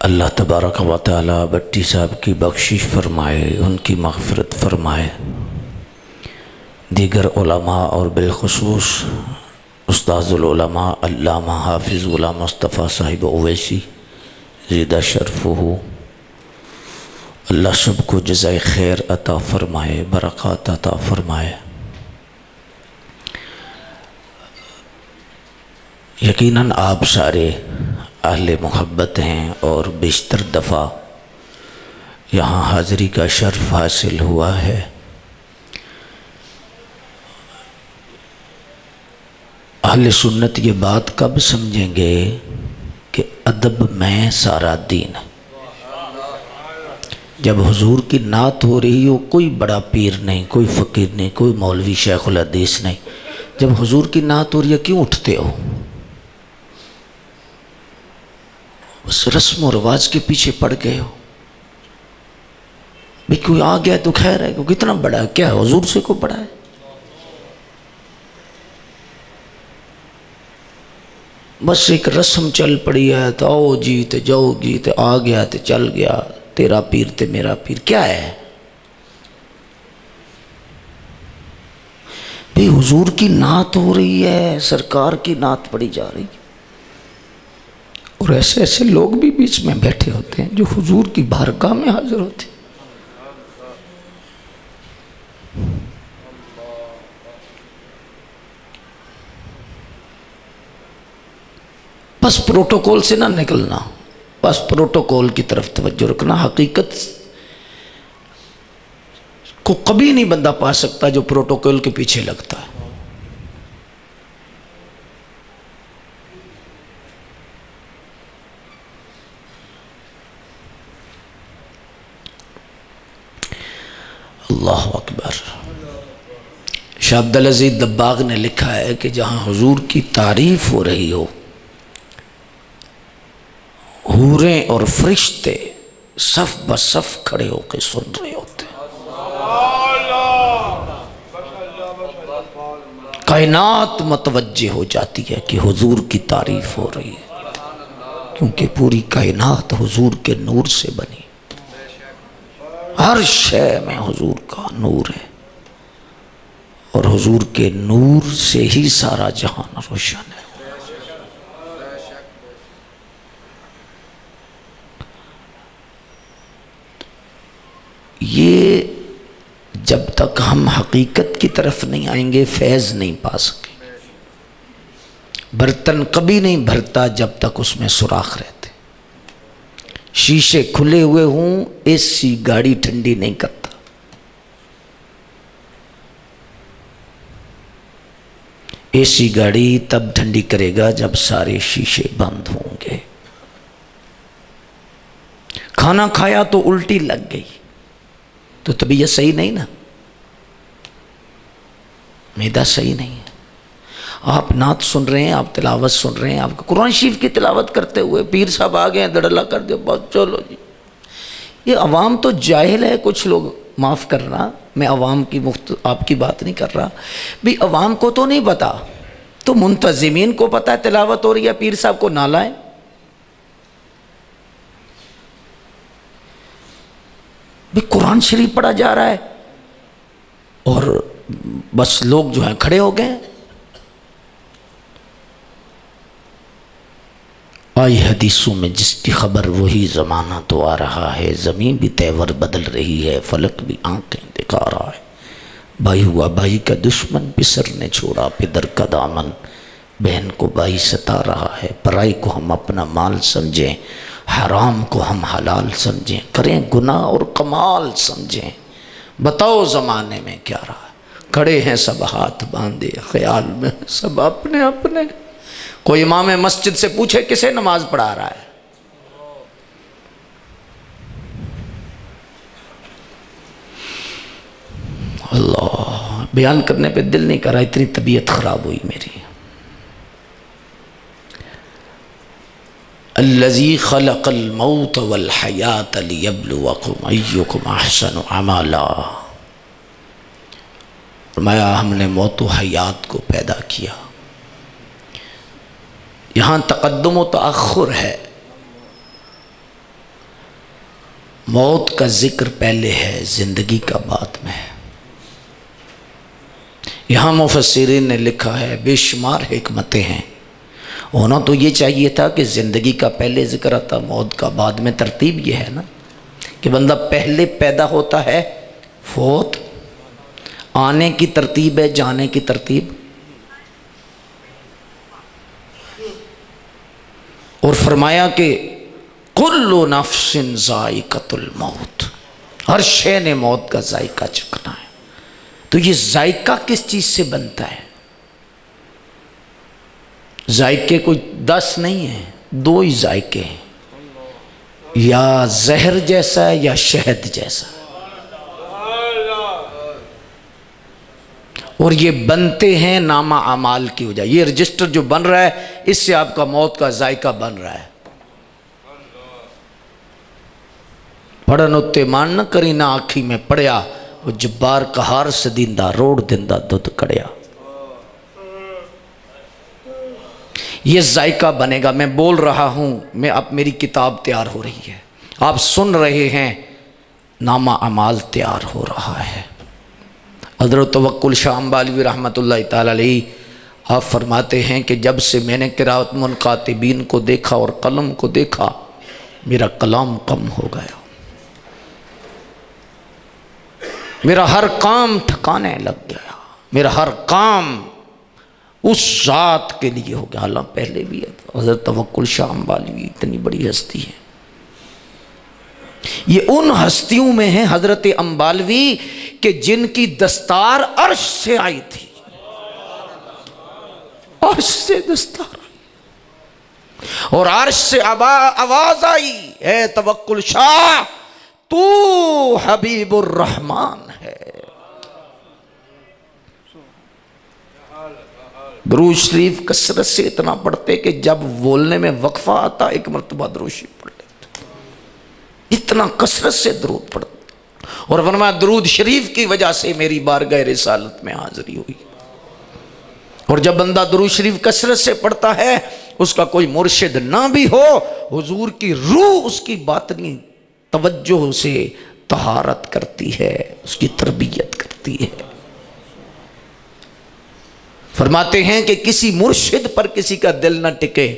اللہ تبارک و تعالی بٹی صاحب کی بخشش فرمائے، ان کی مغفرت فرمائے، دیگر علماء اور بالخصوص استاذ العلماء علامہ حافظ غلام مصطفیٰ صاحب اویسی زیدہ شرفہ، اللہ سب کو جزائے خیر عطا فرمائے، برکات عطا فرمائے۔ یقیناً آپ سارے اہل محبت ہیں اور بیشتر دفعہ یہاں حاضری کا شرف حاصل ہوا ہے۔ اہل سنت یہ بات کب سمجھیں گے کہ ادب میں سارا دین ہے؟ جب حضور کی نعت ہو رہی ہو، کوئی بڑا پیر نہیں، کوئی فقیر نہیں، کوئی مولوی شیخ الحدیث نہیں، جب حضور کی نعت ہو رہی ہے کیوں اٹھتے ہو؟ بس رسم و رواج کے پیچھے پڑ گئے ہو۔ بھی کوئی آ گیا تو خیر ہے، کوئی کتنا بڑا ہے، کیا ہے حضور سے کو بڑا ہے؟ بس ایک رسم چل پڑی ہے، تو آؤ جی تو جاؤ جی، تو آ گیا تو چل گیا، تیرا پیر تے میرا پیر، کیا ہے؟ بھی حضور کی نعت ہو رہی ہے، سرکار کی نعت پڑھی جا رہی ہے، اور ایسے ایسے لوگ بھی بیچ میں بیٹھے ہوتے ہیں جو حضور کی بارگاہ میں حاضر ہوتے ہیں۔ بس پروٹوکول سے نہ نکلنا، بس پروٹوکول کی طرف توجہ رکھنا۔ حقیقت کو کبھی نہیں بندہ پا سکتا جو پروٹوکول کے پیچھے لگتا ہے۔ اللہ اکبر۔ شاہ عبدالعزیز دباغ نے لکھا ہے کہ جہاں حضور کی تعریف ہو رہی ہو، حوریں اور فرشتے صف بصف کھڑے ہو کے سن رہے ہوتے ہیں، کائنات متوجہ ہو جاتی ہے کہ حضور کی تعریف ہو رہی ہے، کیونکہ پوری کائنات حضور کے نور سے بنی، ہر شے میں حضور کا نور ہے، اور حضور کے نور سے ہی سارا جہان روشن ہے۔ یہ جب تک ہم حقیقت کی طرف نہیں آئیں گے فیض نہیں پا سکیں۔ برتن کبھی نہیں بھرتا جب تک اس میں سوراخ رہتے، شیشے کھلے ہوئے ہوں اے سی گاڑی ٹھنڈی نہیں کرتا۔ اے سی گاڑی تب ٹھنڈی کرے گا جب سارے شیشے بند ہوں گے۔ کھانا کھایا تو الٹی لگ گئی تو طبیعت صحیح نہیں نا، معدہ صحیح نہیں ہے۔ آپ نعت سن رہے ہیں، آپ تلاوت سن رہے ہیں، آپ قرآن شریف کی تلاوت کرتے ہوئے پیر صاحب آ گئے ہیں، دڑلا کر دو، بس چلو جی۔ یہ عوام تو جاہل ہے، کچھ لوگ، معاف کرنا میں عوام کی آپ کی بات نہیں کر رہا، بھی عوام کو تو نہیں پتا، تو منتظمین کو پتا ہے تلاوت ہو رہی ہے، پیر صاحب کو نہ لائیں۔ بھی قرآن شریف پڑھا جا رہا ہے اور بس لوگ جو ہیں کھڑے ہو گئے۔ آئی حدیثوں میں جس کی خبر وہی زمانہ تو آ رہا ہے، زمین بھی تیور بدل رہی ہے، فلک بھی آنکھیں دکھا رہا ہے، بھائی ہوا بھائی کا دشمن، پسر نے چھوڑا پدر کا دامن، بہن کو بھائی ستا رہا ہے، پرائی کو ہم اپنا مال سمجھیں، حرام کو ہم حلال سمجھیں، کریں گناہ اور کمال سمجھیں، بتاؤ زمانے میں کیا رہا ہے، کھڑے ہیں سب ہاتھ باندھے، خیال میں سب اپنے اپنے۔ کوئی امام مسجد سے پوچھے کسے نماز پڑھا رہا ہے؟ اللہ، بیان کرنے پہ دل نہیں کر رہا، اتنی طبیعت خراب ہوئی میری۔ الذی خلق الموت والحیات لیبلوکم ایکم احسن عملا، فرمایا ہم نے موت و حیات کو پیدا کیا۔ یہاں تقدم و تأخر ہے، موت کا ذکر پہلے ہے، زندگی کا بعد میں ہے۔ یہاں مفسرین نے لکھا ہے بے شمار حکمتیں ہیں۔ ہونا تو یہ چاہیے تھا کہ زندگی کا پہلے ذکر آتا، موت کا بعد میں۔ ترتیب یہ ہے نا کہ بندہ پہلے پیدا ہوتا ہے، فوت، آنے کی ترتیب ہے، جانے کی ترتیب۔ اور فرمایا کہ کل نفس ذائقۃ الموت، ہر شے نے موت کا ذائقہ چکھنا ہے۔ تو یہ ذائقہ کس چیز سے بنتا ہے؟ ذائقے کوئی 10 نہیں ہیں، 2 ہی ذائقے ہیں، یا زہر جیسا ہے یا شہد جیسا۔ اور یہ بنتے ہیں نامہ اعمال کی وجہ۔ یہ رجسٹر جو بن رہا ہے، اس سے آپ کا موت کا ذائقہ بن رہا ہے۔ پڑھن اتے مان نہ کری نہ آنکھی میں پڑیا، وہ جبار کہار سے دیندہ روڑ دیندہ دودھ کڑیا۔ یہ ذائقہ بنے گا۔ میں بول رہا ہوں، اب میری کتاب تیار ہو رہی ہے، آپ سن رہے ہیں، نامہ اعمال تیار ہو رہا ہے۔ حضرت توکل شاہ امبالوی رحمۃ اللہ تعالی علیہ آپ فرماتے ہیں کہ جب سے میں نے قراءت منقاطبین کو دیکھا اور قلم کو دیکھا، میرا کلام کم ہو گیا، میرا ہر کام تھکانے لگ گیا، میرا ہر کام اس ذات کے لیے ہو گیا۔ حالانکہ پہلے بھی ہے، حضرت توکل شاہ امبالوی اتنی بڑی ہستی ہے۔ یہ ان ہستیوں میں ہیں حضرت امبالوی کہ جن کی دستار عرش سے آئی تھی، عرش سے دستار آئی اور عرش سے آواز آئی، اے توکل شاہ تو حبیب الرحمن ہے۔ درود شریف کثرت سے اتنا پڑھتے کہ جب بولنے میں وقفہ آتا ایک مرتبہ درود شریف پڑھ لیتے، اتنا کثرت سے درود پڑھتے۔ اور فرمایا درود شریف کی وجہ سے میری بارگاہ رسالت میں حاضری ہوئی۔ اور جب بندہ درود شریف کثرت سے پڑھتا ہے، اس کا کوئی مرشد نہ بھی ہو، حضور کی روح اس کی باطنی توجہ سے طہارت کرتی ہے، اس کی تربیت کرتی ہے۔ فرماتے ہیں کہ کسی مرشد پر کسی کا دل نہ ٹکے،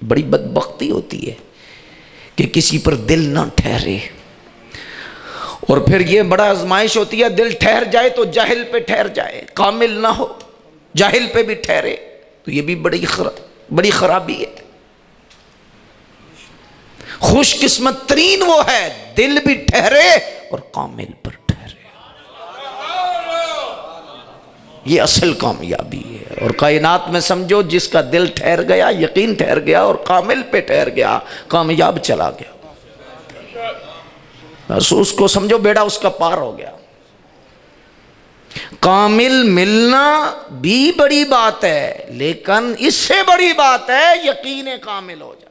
بڑی بدبختی ہوتی ہے کہ کسی پر دل نہ ٹھہرے۔ اور پھر یہ بڑا آزمائش ہوتی ہے، دل ٹھہر جائے تو جاہل پہ ٹھہر جائے، کامل نہ ہو جاہل پہ بھی ٹھہرے، تو یہ بھی بڑی خرابی ہے۔ خوش قسمت ترین وہ ہے دل بھی ٹھہرے اور کامل پر ٹھہرے، یہ اصل کامیابی ہے۔ اور کائنات میں سمجھو جس کا دل ٹھہر گیا، یقین ٹھہر گیا اور کامل پہ ٹھہر گیا، کامیاب چلا گیا، بس اس کو سمجھو بیڑا اس کا پار ہو گیا۔ کامل ملنا بھی بڑی بات ہے، لیکن اس سے بڑی بات ہے یقین کامل ہو جائے،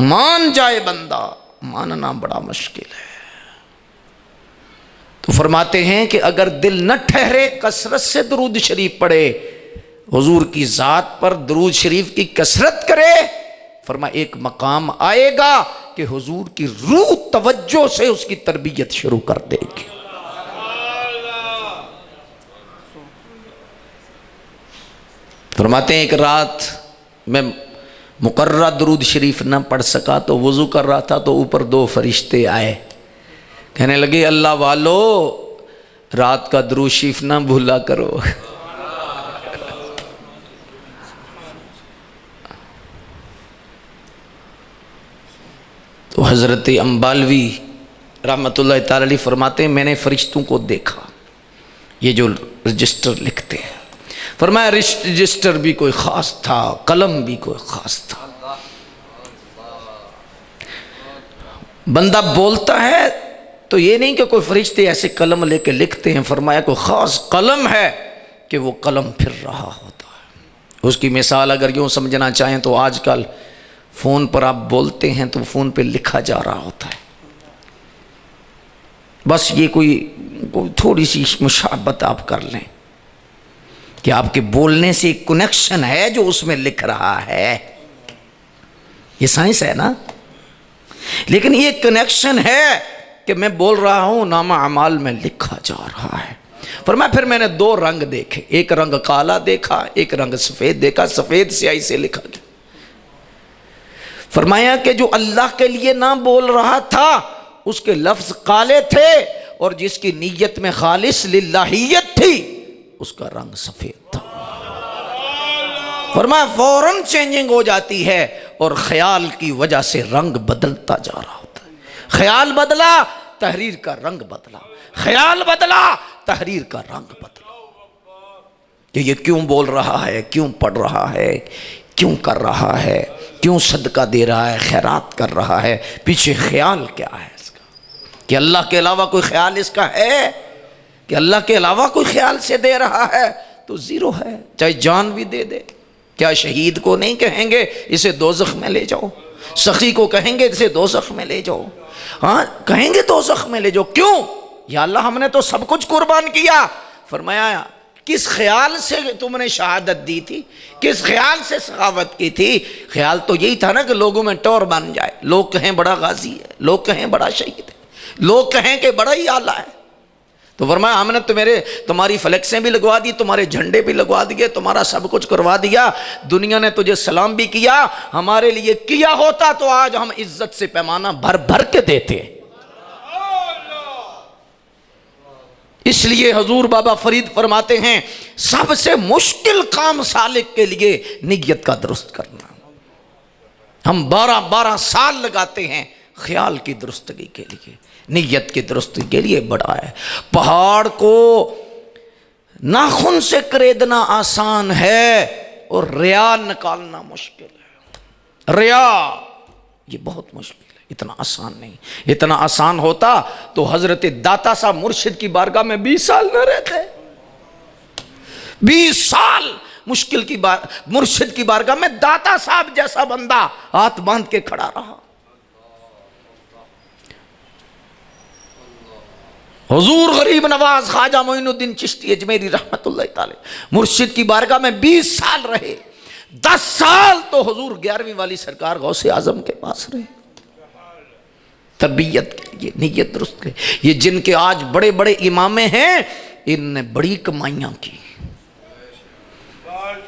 مان جائے بندہ، ماننا بڑا مشکل ہے۔ تو فرماتے ہیں کہ اگر دل نہ ٹھہرے، کثرت سے درود شریف پڑھے، حضور کی ذات پر درود شریف کی کثرت کرے، فرمایا ایک مقام آئے گا کہ حضور کی روح توجہ سے اس کی تربیت شروع کر دے گی۔ فرماتے ہیں ایک رات میں مقررہ درود شریف نہ پڑھ سکا تو وضو کر رہا تھا، تو اوپر 2 فرشتے آئے، کہنے لگے اللہ والو رات کا درود شریف نہ بھولا کرو۔ تو حضرت امبالوی رحمۃ اللہ تعالی علیہ فرماتے ہیں میں نے فرشتوں کو دیکھا، یہ جو رجسٹر لکھتے ہیں، فرمایا رجسٹر بھی کوئی خاص تھا، قلم بھی کوئی خاص تھا۔ بندہ بولتا ہے تو یہ نہیں کہ کوئی فرشتے ایسے قلم لے کے لکھتے ہیں، فرمایا کوئی خاص قلم ہے کہ وہ قلم پھر رہا ہوتا ہے۔ اس کی مثال اگر یوں سمجھنا چاہیں تو آج کل فون پر آپ بولتے ہیں تو فون پہ لکھا جا رہا ہوتا ہے، بس یہ کوئی تھوڑی سی مشابہت آپ کر لیں کہ آپ کے بولنے سے ایک کنیکشن ہے جو اس میں لکھ رہا ہے، یہ سائنس ہے نا۔ لیکن یہ کنیکشن ہے کہ میں بول رہا ہوں نامہ اعمال میں لکھا جا رہا ہے۔ فرمایا پھر میں نے دو رنگ دیکھے، ایک رنگ کالا دیکھا، ایک رنگ سفید دیکھا، سفید سیاہی سے لکھا گیا۔ فرمایا کہ جو اللہ کے لیے نہ بول رہا تھا اس کے لفظ کالے تھے، اور جس کی نیت میں خالص للہیت تھی اس کا رنگ سفید تھا۔ فرمایا فوراً چینجنگ ہو جاتی ہے، اور خیال کی وجہ سے رنگ بدلتا جا رہا ہوتا ہے۔ خیال بدلا، تحریر کا رنگ بدلا، خیال بدلا، تحریر کا رنگ بدلا، کہ یہ کیوں بول رہا ہے، کیوں پڑھ رہا ہے، کیوں کر رہا ہے، کیوں صدقہ دے رہا ہے، خیرات کر رہا ہے، پیچھے خیال کیا ہے اس کا؟ کہ اللہ کے علاوہ کوئی خیال اس کا ہے؟ کہ اللہ کے علاوہ کوئی خیال سے دے رہا ہے تو زیرو ہے، چاہے جان بھی دے دے۔ کیا شہید کو نہیں کہیں گے اسے دوزخ میں لے جاؤ؟ سخی کو کہیں گے اسے دوزخ میں لے جاؤ؟ ہاں کہیں گے دوزخ میں لے جاؤ، کیوں؟ یا اللہ ہم نے تو سب کچھ قربان کیا۔ فرمایا کس خیال سے تم نے شہادت دی تھی، کس خیال سے سخاوت کی تھی؟ خیال تو یہی تھا نا کہ لوگوں میں ٹور بن جائے، لوگ کہیں بڑا غازی ہے، لوگ کہیں بڑا شہید ہے، لوگ کہیں کہ بڑا ہی آلہ ہے۔ تو فرمایا ہم نے تمہاری فلیکسیں بھی لگوا دی، تمہارے جھنڈے بھی لگوا دیے، تمہارا سب کچھ کروا دیا، دنیا نے تجھے سلام بھی کیا، ہمارے لیے کیا ہوتا تو آج ہم عزت سے پیمانہ بھر بھر کے دیتے۔ اس لیے حضور بابا فرید فرماتے ہیں سب سے مشکل کام سالک کے لیے نیت کا درست کرنا۔ ہم 12 سال لگاتے ہیں خیال کی درستگی کے لیے، نیت کی درستگی کے لیے بڑا ہے۔ پہاڑ کو ناخن سے کریدنا آسان ہے اور ریا نکالنا مشکل ہے۔ ریا یہ بہت مشکل ہے، اتنا آسان نہیں۔ اتنا آسان ہوتا تو حضرت داتا صاحب مرشد کی بارگاہ میں 20 سال نہ رہتے۔ 20 سال مشکل کی مرشد کی بارگاہ میں داتا صاحب جیسا بندہ ہاتھ باندھ کے کھڑا رہا۔ حضور غریب نواز خواجہ معین الدین چشتی اجمیری رحمت اللہ تعالی مرشد کی بارگاہ میں 20 سال رہے۔ 10 سال تو حضور 11ویں والی سرکار غوث اعظم کے پاس رہے، تربیت کے لیے، نیت درست کے۔ یہ جن کے آج بڑے بڑے امامے ہیں ان نے بڑی کمائیاں کی۔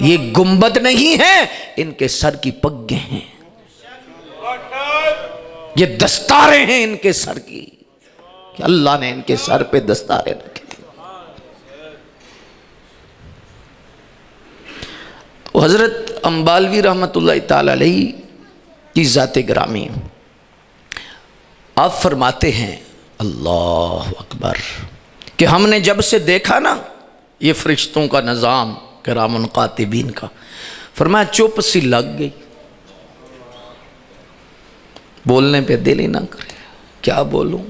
یہ گنبد نہیں ہے، ان کے سر کی پگیں ہیں، یہ دستاریں ہیں ان کے سر کی، کہ اللہ نے ان کے سر پہ دستاریں رکھی۔ حضرت امبالوی رحمت اللہ تعالی علیہ کی ذات گرامی آپ فرماتے ہیں اللہ اکبر کہ ہم نے جب سے دیکھا نا یہ فرشتوں کا نظام کرام کاتبین کا، فرمایا چپ سی لگ گئی، بولنے پہ دل ہی نہ کرے، کیا بولوں؟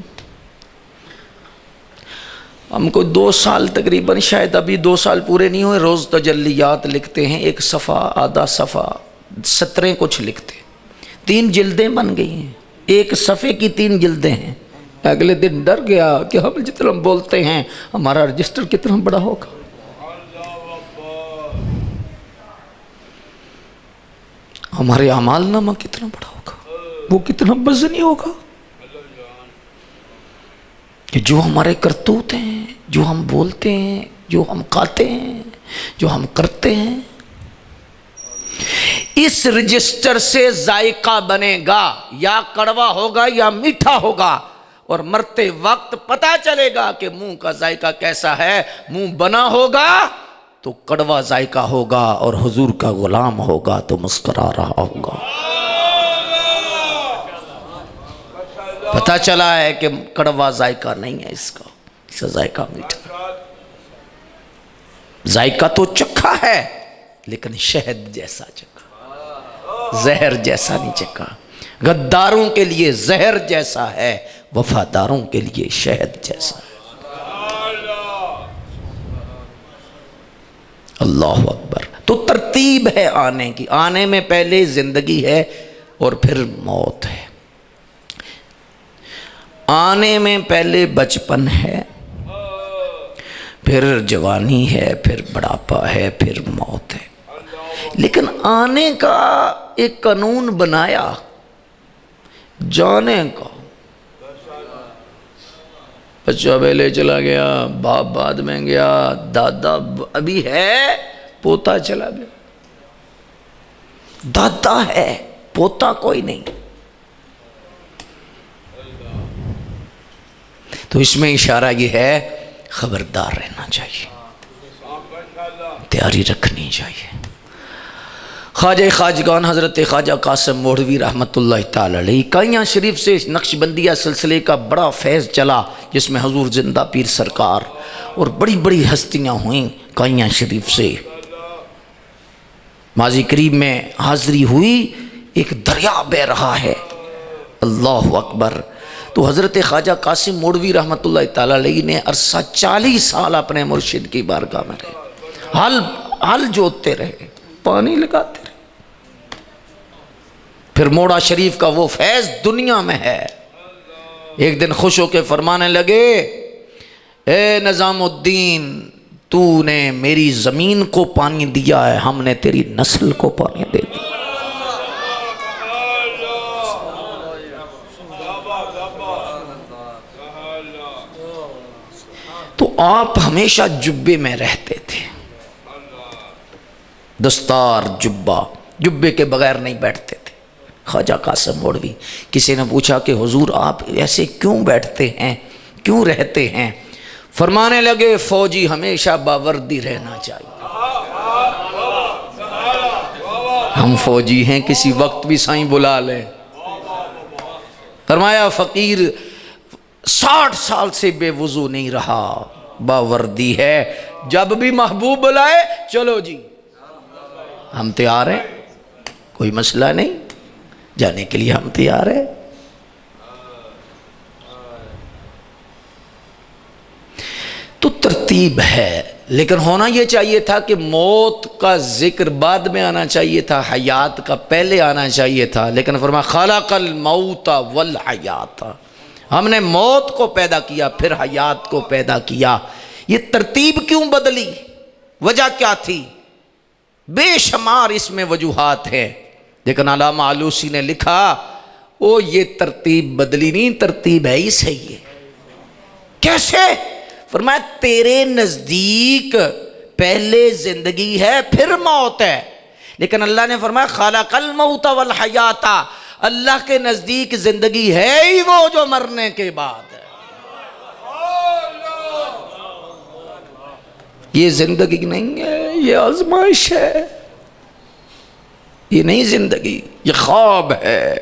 ہم کو 2 سال تقریباً، شاید ابھی 2 سال پورے نہیں ہوئے، روز تجلیات لکھتے ہیں، 1 صفحہ آدھا صفحہ 17 کچھ لکھتے، 3 جلدیں بن گئی ہیں، 1 صفحے کی 3 جلدیں ہیں۔ اگلے دن ڈر گیا کہ ہم جتنا بولتے ہیں ہمارا رجسٹر کتنا بڑا ہوگا، ہمارے اعمال نامہ کتنا بڑا ہوگا، وہ کتنا وزنی ہوگا، کہ جو ہمارے کرتوت ہیں، جو ہم بولتے ہیں، جو ہم کھاتے ہیں، جو ہم کرتے ہیں، اس رجسٹر سے ذائقہ بنے گا، یا کڑوا ہوگا یا میٹھا ہوگا، اور مرتے وقت پتہ چلے گا کہ منہ کا ذائقہ کیسا ہے۔ منہ بنا ہوگا تو کڑوا ذائقہ ہوگا، اور حضور کا غلام ہوگا تو مسکرا رہا ہوگا۔ پتہ چلا ہے کہ کڑوا ذائقہ نہیں ہے اس کا ذائقہ میٹھا، ذائقہ تو چکھا ہے لیکن شہد جیسا چکھا، زہر جیسا نہیں چکھا۔ غداروں کے لیے زہر جیسا ہے، وفاداروں کے لیے شہد جیسا ہے۔ اللہ اکبر۔ تو ترتیب ہے آنے کی، آنے میں پہلے زندگی ہے اور پھر موت ہے، آنے میں پہلے بچپن ہے، پھر جوانی ہے، پھر بڑھاپا ہے، پھر موت ہے۔ لیکن آنے کا ایک قانون بنایا، جانے کا بچہ پہلے چلا گیا، باپ بعد میں گیا، دادا ابھی ہے، پوتا چلا گیا، دادا ہے پوتا کوئی نہیں۔ تو اس میں اشارہ یہ ہے خبردار رہنا چاہیے، تیاری رکھنی چاہیے۔ خواجہ خواجگان حضرت خواجہ قاسم موڑوی رحمۃ اللہ تعالی علیہ کائیاں شریف سے نقشبندیہ سلسلے کا بڑا فیض چلا، جس میں حضور زندہ پیر سرکار اور بڑی بڑی ہستیاں ہوئیں کائیاں شریف سے۔ ماضی قریب میں حاضری ہوئی، ایک دریا بہ رہا ہے، اللہ اکبر۔ تو حضرت خواجہ قاسم موڑوی رحمۃ اللہ تعالی علیہ نے عرصہ 40 سال اپنے مرشد کی بارگاہ میں رہے، ہل جوتتے رہے، پانی لگاتے رہے۔ پھر موڑا شریف کا وہ فیض دنیا میں ہے۔ ایک دن خوش ہو کے فرمانے لگے، اے نظام الدین، تو نے میری زمین کو پانی دیا ہے، ہم نے تیری نسل کو پانی دے دیا۔ تو آپ ہمیشہ جبے میں رہتے تھے، دستار جبے کے بغیر نہیں بیٹھتے تھے۔ خواجہ قاسم موڑوی، کسی نے پوچھا کہ حضور آپ ایسے کیوں بیٹھتے ہیں، کیوں رہتے ہیں؟ فرمانے لگے، فوجی ہمیشہ باوردی رہنا چاہیے، ہم فوجی ہیں، کسی وقت بھی سائیں بلا لیں۔ فرمایا فقیر 60 سال سے بے وضو نہیں رہا، باوردی ہے، جب بھی محبوب بلائے چلو جی ہم تیار ہیں، کوئی مسئلہ نہیں، جانے کے لیے ہم تیار ہیں۔ تو ترتیب ہے، لیکن ہونا یہ چاہیے تھا کہ موت کا ذکر بعد میں آنا چاہیے تھا، حیات کا پہلے آنا چاہیے تھا، لیکن فرمایا خلق الموت والحیات، ہم نے موت کو پیدا کیا پھر حیات کو پیدا کیا۔ یہ ترتیب کیوں بدلی؟ وجہ کیا تھی؟ بے شمار اس میں وجوہات ہیں، لیکن علامہ آلوسی نے لکھا یہ ترتیب بدلی نہیں، ترتیب ہے ہی صحیح ہے۔ کیسے؟ فرمایا تیرے نزدیک پہلے زندگی ہے پھر موت ہے، لیکن اللہ نے فرمایا خلق الموت والحیات، اللہ کے نزدیک زندگی ہے ہی وہ جو مرنے کے بعد ہے۔ یہ زندگی نہیں ہے، یہ آزمائش ہے، یہ نہیں زندگی، یہ خواب ہے،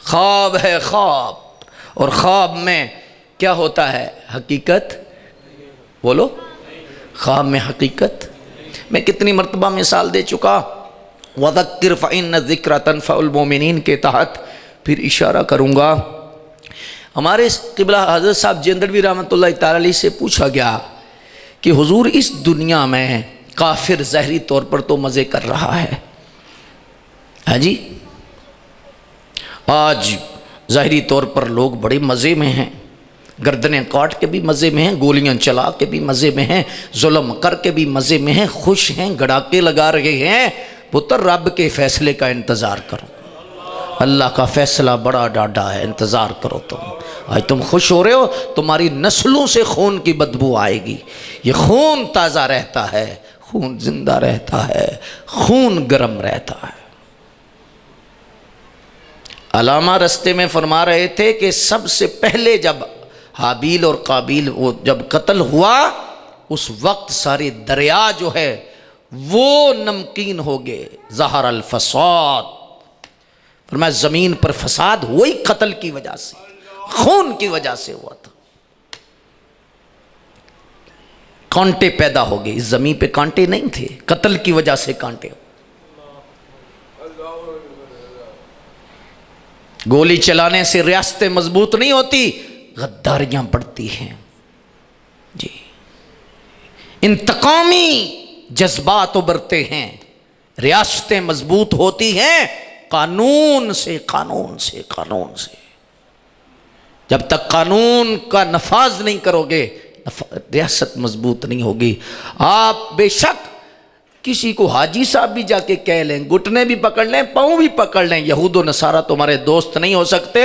خواب ہے خواب۔ اور خواب میں کیا ہوتا ہے؟ حقیقت، بولو، خواب میں حقیقت۔ میں کتنی مرتبہ مثال دے چکا، وَذَكِّرْ فَإِنَّ الذِّكْرَ تَنفَعُ الْمُؤْمِنِينَ کے تحت پھر اشارہ کروں گا۔ ہمارے قبلہ حضرت صاحب جندڑوی رحمۃ اللہ تعالی علیہ سے پوچھا گیا کہ حضور اس دنیا میں کافر ظاہری طور پر تو مزے کر رہا ہے، ہاں جی، آج ظاہری طور پر لوگ بڑے مزے میں ہیں، گردنیں کاٹ کے بھی مزے میں ہیں، گولیاں چلا کے بھی مزے میں ہیں، ظلم کر کے بھی مزے میں ہیں، خوش ہیں، گڑاکے لگا رہے ہیں۔ پتر رب کے فیصلے کا انتظار کرو، اللہ کا فیصلہ بڑا ڈاڈا ہے، انتظار کرو۔ تم آج تم خوش ہو رہے ہو، تمہاری نسلوں سے خون کی بدبو آئے گی، یہ خون تازہ رہتا ہے، خون زندہ رہتا ہے، خون گرم رہتا ہے۔ علامہ رستے میں فرما رہے تھے کہ سب سے پہلے جب حابیل اور قابیل وہ جب قتل ہوا، اس وقت سارے دریا جو ہے وہ نمکین ہو گئے، ظہر الفساد، فرمایا زمین پر فساد وہی قتل کی وجہ سے، خون کی وجہ سے ہوا تھا۔ کانٹے پیدا ہو گئے، اس زمین پہ کانٹے نہیں تھے، قتل کی وجہ سے کانٹے ہو۔ گولی چلانے سے ریاستیں مضبوط نہیں ہوتی، غداریاں بڑھتی ہیں جی، انتقامی جذبات ابھرتے ہیں، ریاستیں مضبوط ہوتی ہیں قانون سے، قانون سے، قانون سے۔ جب تک قانون کا نفاذ نہیں کرو گے ریاست مضبوط نہیں ہوگی۔ آپ بے شک کسی کو حاجی صاحب بھی جا کے کہہ لیں، گھٹنے بھی پکڑ لیں، پاؤں بھی پکڑ لیں، یہود و نصارہ تمہارے دوست نہیں ہو سکتے۔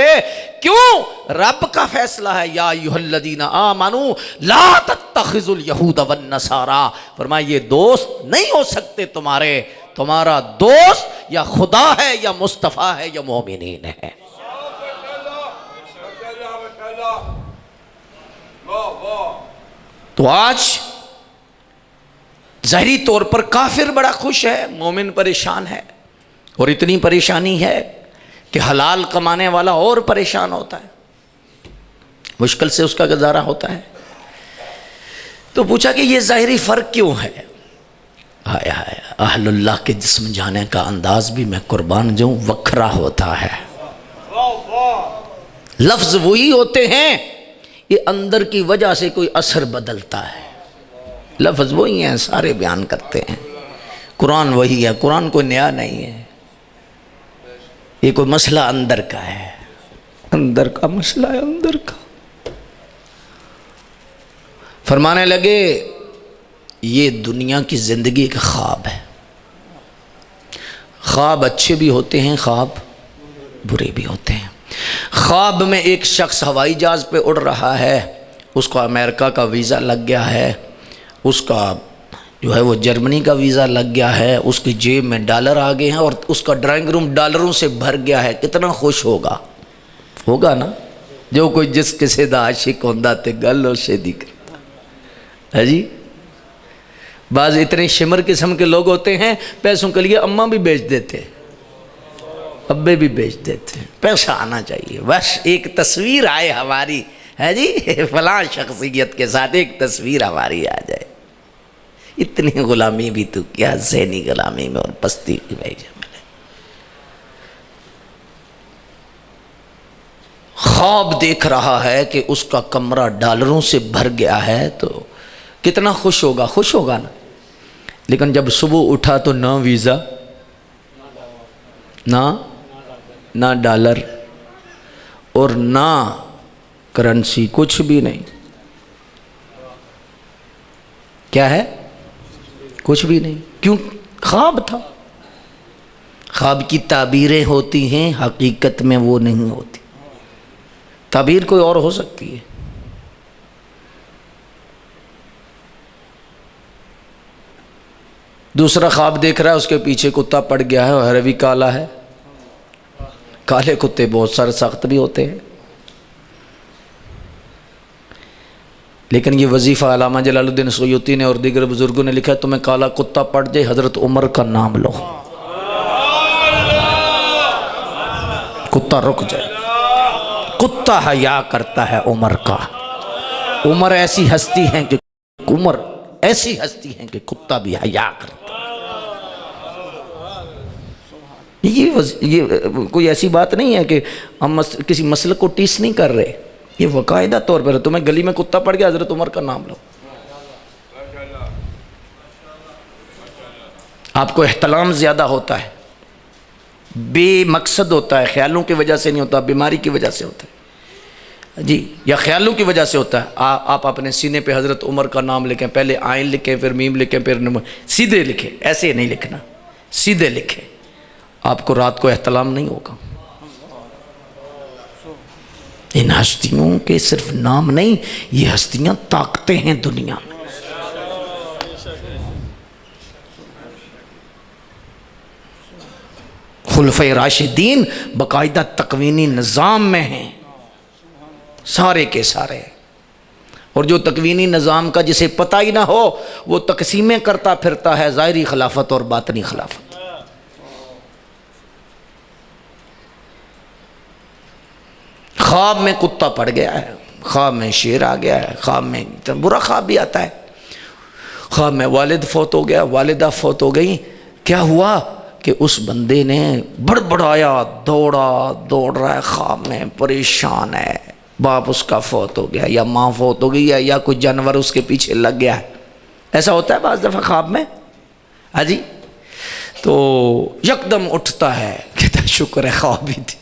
کیوں؟ رب کا فیصلہ ہے، یا ایھا الذین آمنوا لا تتخذوا الیہود والنصارى، فرمایا یہ دوست نہیں ہو سکتے تمہارے، تمہارا دوست یا خدا ہے یا مصطفیٰ ہے یا مومنین ہے۔ تو آج ظاہری طور پر کافر بڑا خوش ہے، مومن پریشان ہے، اور اتنی پریشانی ہے کہ حلال کمانے والا اور پریشان ہوتا ہے، مشکل سے اس کا گزارا ہوتا ہے۔ تو پوچھا کہ یہ ظاہری فرق کیوں ہے؟ ہائے ہائے، اہل اللہ کے جسم جانے کا انداز بھی میں قربان جاؤں وکھرا ہوتا ہے۔ لفظ وہی ہوتے ہیں، یہ اندر کی وجہ سے کوئی اثر بدلتا ہے۔ لفظ وہی ہیں، سارے بیان کرتے ہیں، قرآن وہی ہے، قرآن کوئی نیا نہیں ہے، یہ کوئی مسئلہ اندر کا ہے، اندر کا مسئلہ ہے، اندر کا۔ فرمانے لگے یہ دنیا کی زندگی ایک خواب ہے، خواب اچھے بھی ہوتے ہیں، خواب برے بھی ہوتے ہیں۔ خواب میں ایک شخص ہوائی جہاز پہ اڑ رہا ہے، اس کو امریکہ کا ویزا لگ گیا ہے، اس کا جو ہے وہ جرمنی کا ویزا لگ گیا ہے، اس کی جیب میں ڈالر آ گئے ہیں اور اس کا ڈرائنگ روم ڈالروں سے بھر گیا ہے، کتنا خوش ہوگا؟ ہوگا نا؟ جو کوئی جس کسی دا عاشق ہوندا تے گل اسے دی ہے جی۔ بعض اتنے شمر قسم کے لوگ ہوتے ہیں، پیسوں کے لیے اماں بھی بیچ دیتے، ابے بھی بیچ دیتے، پیسہ آنا چاہیے، بس ایک تصویر آئے ہماری ہے جی، فلاں شخصیت کے ساتھ ایک تصویر ہماری آ جائے۔ اتنی غلامی بھی تو کیا، ذہنی غلامی میں اور پستی کی بھیجا میں نے۔ خواب دیکھ رہا ہے کہ اس کا کمرہ ڈالروں سے بھر گیا ہے، تو کتنا خوش ہوگا؟ خوش ہوگا نا؟ لیکن جب صبح اٹھا تو نہ ویزا، نہ ڈالر، اور نہ کرنسی، کچھ بھی نہیں۔ کیا ہے؟ کچھ بھی نہیں۔ کیوں؟ خواب تھا۔ خواب کی تعبیریں ہوتی ہیں، حقیقت میں وہ نہیں ہوتی، تعبیر کوئی اور ہو سکتی ہے۔ دوسرا خواب دیکھ رہا ہے، اس کے پیچھے کتا پڑ گیا ہے اور بھی کالا ہے۔ کالے کتے بہت سارے سخت بھی ہوتے ہیں، لیکن یہ وظیفہ علامہ جلال الدین سیوطی نے اور دیگر بزرگوں نے لکھا ہے، تمہیں کالا کتا پڑ جائے حضرت عمر کا نام لو، کتا رک جائے۔ کتا حیا کرتا ہے عمر کا، عمر ایسی ہستی ہیں کہ کتا بھی حیا کرتا ہے۔ یہ کوئی ایسی بات نہیں ہے کہ ہم کسی مسلک کو ٹیس نہیں کر رہے، یہ باقاعدہ طور پر تمہیں گلی میں کتا پڑ گیا حضرت عمر کا نام لو۔ آپ کو احتلام زیادہ ہوتا ہے، بے مقصد ہوتا ہے، خیالوں کی وجہ سے نہیں ہوتا، بیماری کی وجہ سے ہوتا ہے جی، یا خیالوں کی وجہ سے ہوتا ہے۔ آپ اپنے سینے پہ حضرت عمر کا نام لکھیں، پہلے آئین لکھیں، پھر میم لکھیں، پھر سیدھے لکھیں، ایسے نہیں لکھنا، سیدھے لکھیں، آپ کو رات کو احتلام نہیں ہوگا۔ ان ہستیوں کے صرف نام نہیں، یہ ہستیاں طاقتیں ہیں دنیا میں۔ خلفائے راشدین باقاعدہ تکوینی نظام میں ہیں، سارے کے سارے، اور جو تکوینی نظام کا جسے پتہ ہی نہ ہو وہ تقسیمیں کرتا پھرتا ہے، ظاہری خلافت اور باطنی خلافت۔ خواب میں کتا پڑ گیا ہے، خواب میں شیر آ گیا ہے، خواب میں برا خواب بھی آتا ہے، خواب میں والد فوت ہو گیا، والدہ فوت ہو گئی۔ کیا ہوا کہ اس بندے نے بڑبڑایا، دوڑ رہا ہے، خواب میں پریشان ہے، باپ اس کا فوت ہو گیا یا ماں فوت ہو گئی ہے یا کوئی جانور اس کے پیچھے لگ گیا ہے۔ ایسا ہوتا ہے بعض دفعہ خواب میں، ہاں جی۔ تو یکدم اٹھتا ہے، کہتا ہے شکر ہے خواب ہی تھی،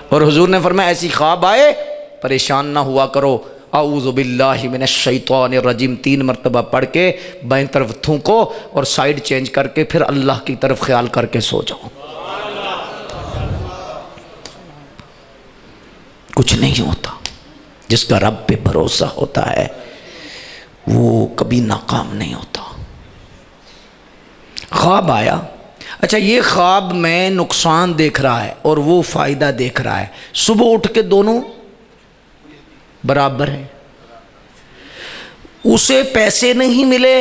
اور حضور نے فرمایا ایسی خواب آئے پریشان نہ ہوا کرو، اعوذ باللہ من الشیطان الرجیم 3 مرتبہ پڑھ کے بائیں طرف تھونکو اور سائیڈ چینج کر کے پھر اللہ کی طرف خیال کر کے سو جاؤ. کچھ نہیں ہوتا. جس کا رب پہ بھروسہ ہوتا ہے وہ کبھی ناکام نہیں ہوتا. خواب آیا، اچھا یہ خواب میں نقصان دیکھ رہا ہے اور وہ فائدہ دیکھ رہا ہے، صبح اٹھ کے دونوں برابر ہیں. اسے پیسے نہیں ملے،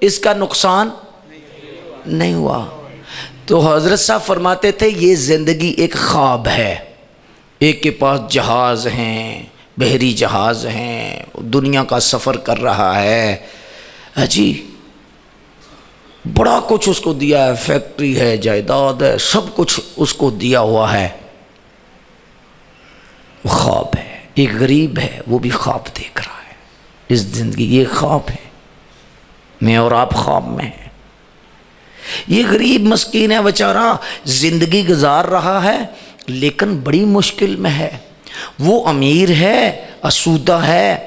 اس کا نقصان نہیں ہوا. تو حضرت صاحب فرماتے تھے یہ زندگی ایک خواب ہے. ایک کے پاس جہاز ہیں، بحری جہاز ہیں، دنیا کا سفر کر رہا ہے، جی بڑا کچھ اس کو دیا ہے، فیکٹری ہے، جائیداد ہے، سب کچھ اس کو دیا ہوا ہے. وہ خواب ہے. ایک غریب ہے، وہ بھی خواب دیکھ رہا ہے. اس زندگی یہ خواب ہے، میں اور آپ خواب میں ہیں. یہ غریب مسکین ہے بیچارہ، زندگی گزار رہا ہے لیکن بڑی مشکل میں ہے. وہ امیر ہے، اسودہ ہے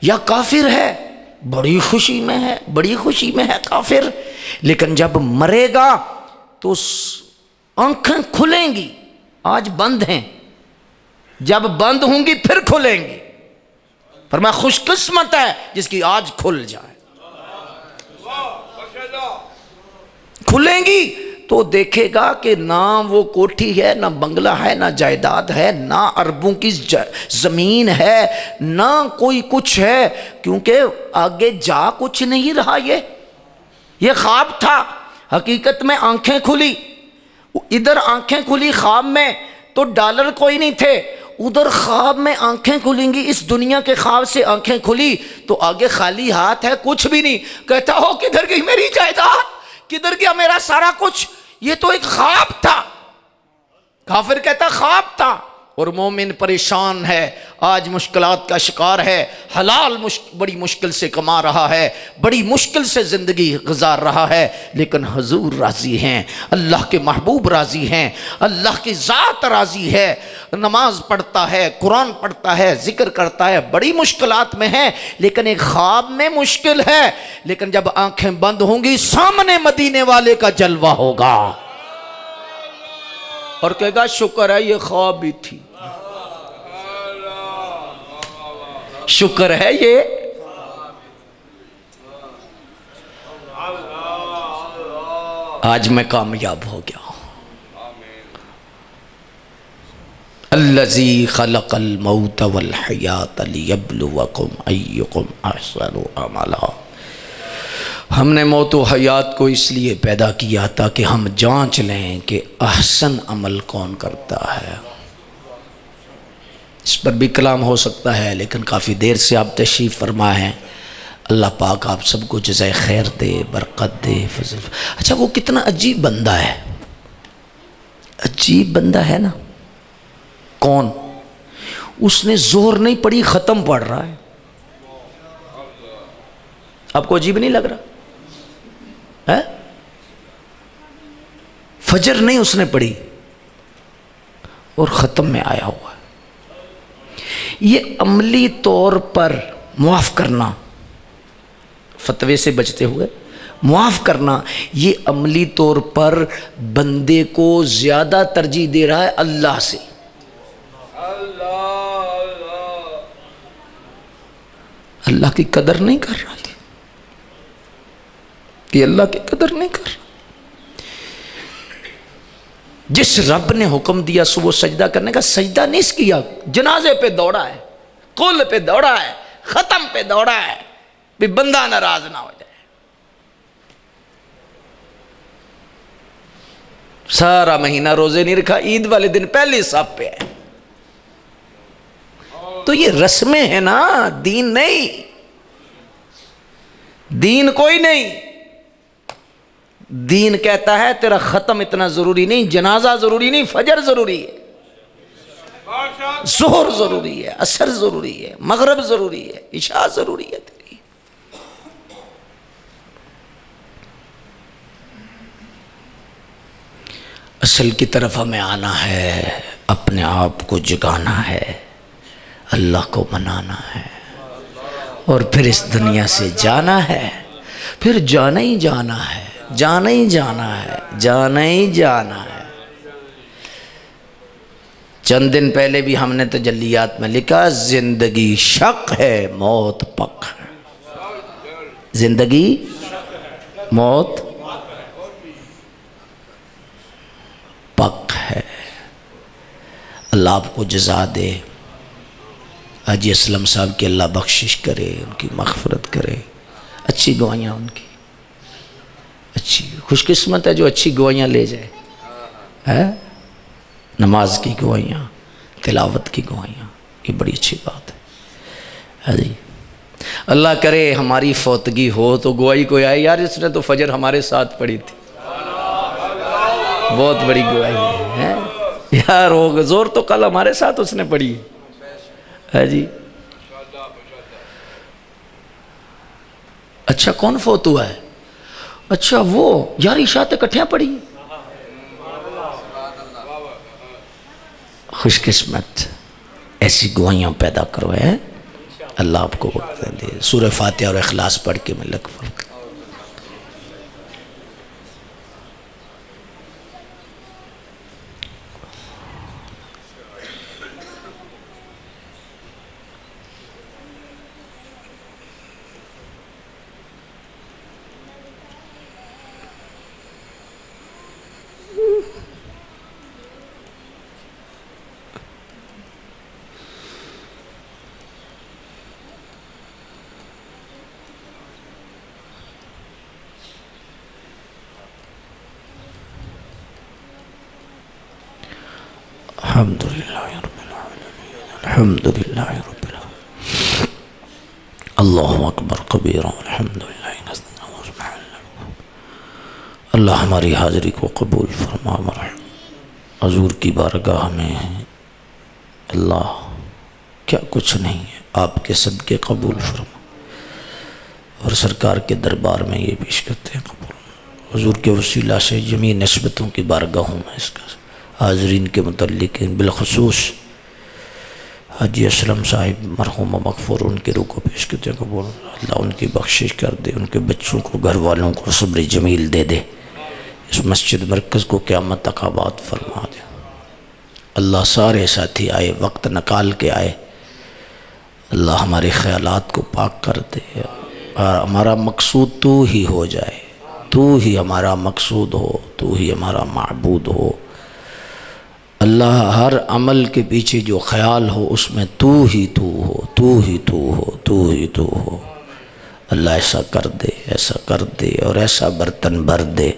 یا کافر ہے، بڑی خوشی میں ہے، بڑی خوشی میں ہے کافر. لیکن جب مرے گا تو آنکھیں کھلیں گی، آج بند ہیں، جب بند ہوں گی پھر کھلیں گی. فرمایا خوش قسمت ہے جس کی آج کھل جائے. کھلیں گی تو دیکھے گا کہ نہ وہ کوٹھی ہے، نہ بنگلہ ہے، نہ جائیداد ہے، نہ اربوں کی زمین ہے، نہ کوئی کچھ ہے، کیونکہ آگے جا کچھ نہیں رہا. یہ خواب تھا. حقیقت میں آنکھیں کھلی، ادھر آنکھیں کھلی خواب میں تو ڈالر کوئی نہیں تھے، ادھر خواب میں آنکھیں کھلیں گی. اس دنیا کے خواب سے آنکھیں کھلی تو آگے خالی ہاتھ ہے، کچھ بھی نہیں. کہتا ہو کدھر گئی میری جائیداد، کدھر گیا میرا سارا کچھ؟ یہ تو ایک خواب تھا. کافر کہتا خواب تھا. اور مومن پریشان ہے، آج مشکلات کا شکار ہے، حلال بڑی مشکل سے کما رہا ہے، بڑی مشکل سے زندگی گزار رہا ہے، لیکن حضور راضی ہیں، اللہ کے محبوب راضی ہیں، اللہ کی ذات راضی ہے. نماز پڑھتا ہے، قرآن پڑھتا ہے، ذکر کرتا ہے، بڑی مشکلات میں ہے لیکن ایک خواب میں مشکل ہے. لیکن جب آنکھیں بند ہوں گی سامنے مدینے والے کا جلوہ ہوگا اور کہے گا شکر ہے یہ خواب بھی تھی، شکر ہے یہ. آج میں کامیاب ہو گیا ہوں. الذی خلق الموت والحیات لیبلوکم ایکم احسن عملا. ہم نے موت و حیات کو اس لیے پیدا کیا تاکہ ہم جانچ لیں کہ احسن عمل کون کرتا ہے. اس پر بھی کلام ہو سکتا ہے لیکن کافی دیر سے آپ تشریف فرما ہیں. اللہ پاک آپ سب کو جزائے خیر دے، برکت دے، فضل. اچھا وہ کتنا عجیب بندہ ہے، عجیب بندہ ہے نا. کون؟ اس نے ظہر نہیں پڑھی ختم پڑھ رہا ہے. آپ کو عجیب نہیں لگ رہا؟ فجر نہیں اس نے پڑھی اور ختم میں آیا ہوا ہے. یہ عملی طور پر معاف کرنا، فتوے سے بچتے ہوئے معاف کرنا، یہ عملی طور پر بندے کو زیادہ ترجیح دے رہا ہے اللہ سے. اللہ کی قدر نہیں کر رہا، یہ اللہ کی قدر نہیں کر رہا. جس رب نے حکم دیا صبح سجدہ کرنے کا، سجدہ نہیں کیا، جنازے پہ دوڑا ہے، قل پہ دوڑا ہے، ختم پہ دوڑا ہے بھی بندہ ناراض نہ ہو جائے. سارا مہینہ روزے نہیں رکھا، عید والے دن پہلے صف پہ ہے. تو یہ رسمیں ہیں نا، دین نہیں، دین کوئی نہیں. دین کہتا ہے تیرا ختم اتنا ضروری نہیں، جنازہ ضروری نہیں، فجر ضروری ہے، ظہر ضروری ہے، عصر ضروری ہے، مغرب ضروری ہے، عشاء ضروری ہے تیری. اصل کی طرف ہمیں آنا ہے، اپنے آپ کو جگانا ہے، اللہ کو منانا ہے. اور پھر اس دنیا سے جانا ہے، پھر جانا ہی جانا ہے، جانا ہی جانا ہے، جانا ہی جانا ہے۔ چند دن پہلے بھی ہم نے تجلیات میں لکھا زندگی شک ہے موت پک ہے، زندگی موت پک ہے۔ اللہ آپ کو جزا دے، حاجی اسلم صاحب کی اللہ بخشش کرے، ان کی مغفرت کرے۔ اچھی گوائیاں ان کی، اچھی خوش قسمت ہے جو اچھی گوائیاں لے جائے، ہے نماز کی گوائیاں، تلاوت کی گوائیاں، یہ بڑی اچھی بات ہے جی۔ اللہ کرے ہماری فوتگی ہو تو گواہی کوئی آئے، یار اس نے تو فجر ہمارے ساتھ پڑھی تھی، بہت بڑی گواہی ہے یار، وہ زور تو کل ہمارے ساتھ اس نے پڑھی ہے جی۔ اچھا کون فوت ہوا ہے؟ اچھا وہ یار عشاء تے کٹھیاں پڑھی، خوش قسمت، ایسی گوائیاں پیدا کرو ہے، اللہ آپ کو وقت دے۔ سورہ فاتحہ اور اخلاص پڑھ کے میں لگ پڑھ۔ الحمدللہ رب العالمین، الحمدللہ رب العالمین، اللہ اکبر کبیرہ، الحمدللہ نزدنا وسبحان اللہ۔ اللہ ہماری حاضری کو قبول فرما، مرحم حضور کی بارگاہ میں اللہ کیا کچھ نہیں ہے، آپ کے صدقے قبول فرما، اور سرکار کے دربار میں یہ پیش کرتے ہیں قبول، حضور کے وسیلہ سے جمیع نسبتوں کی بارگاہوں میں اس کا حاضرین کے متعلق، بالخصوص حاجی اسلم صاحب مرحوم مغفور، ان کے روح کو پیش کرتے ہیں قبول، اللہ ان کی بخشش کر دے، ان کے بچوں کو، گھر والوں کو صبر جمیل دے دے، اس مسجد مرکز کو قیامت تک آباد فرما دے۔ اللہ سارے ساتھی آئے، وقت نکال کے آئے، اللہ ہمارے خیالات کو پاک کر دے، اور ہمارا مقصود تو ہی ہو جائے، تو ہی ہمارا مقصود ہو، تو ہی ہمارا معبود ہو۔ اللہ ہر عمل کے پیچھے جو خیال ہو اس میں تو ہی تو ہو، تو ہی تو ہو، تو ہی تو ہو۔ اللہ ایسا کر دے، ایسا کر دے، اور ایسا برتن بھر دے،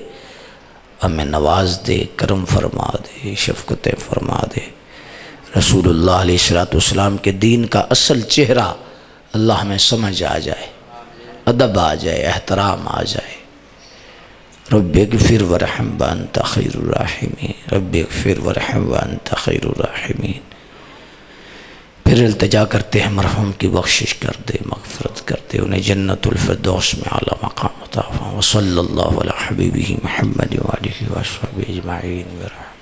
ہمیں نواز دے، کرم فرما دے، شفقتیں فرما دے۔ رسول اللہ علیہ السلام کے دین کا اصل چہرہ اللہ ہمیں سمجھ آ جائے، ادب آ جائے، احترام آ جائے۔ رب اغفر ورحم وانت خیر الراحمین، رب اغفر ورحم وانت خیر الراحمین۔ پھر التجا کرتے ہیں مرحوم کی بخشش کر دے، مغفرت کر دے، انہیں جنت الفردوس میں اعلیٰ مقام عطا فرما۔ وصلی اللہ علی حبیبہ محمد وآلہ وصحبہ اجمعین برحمتہ۔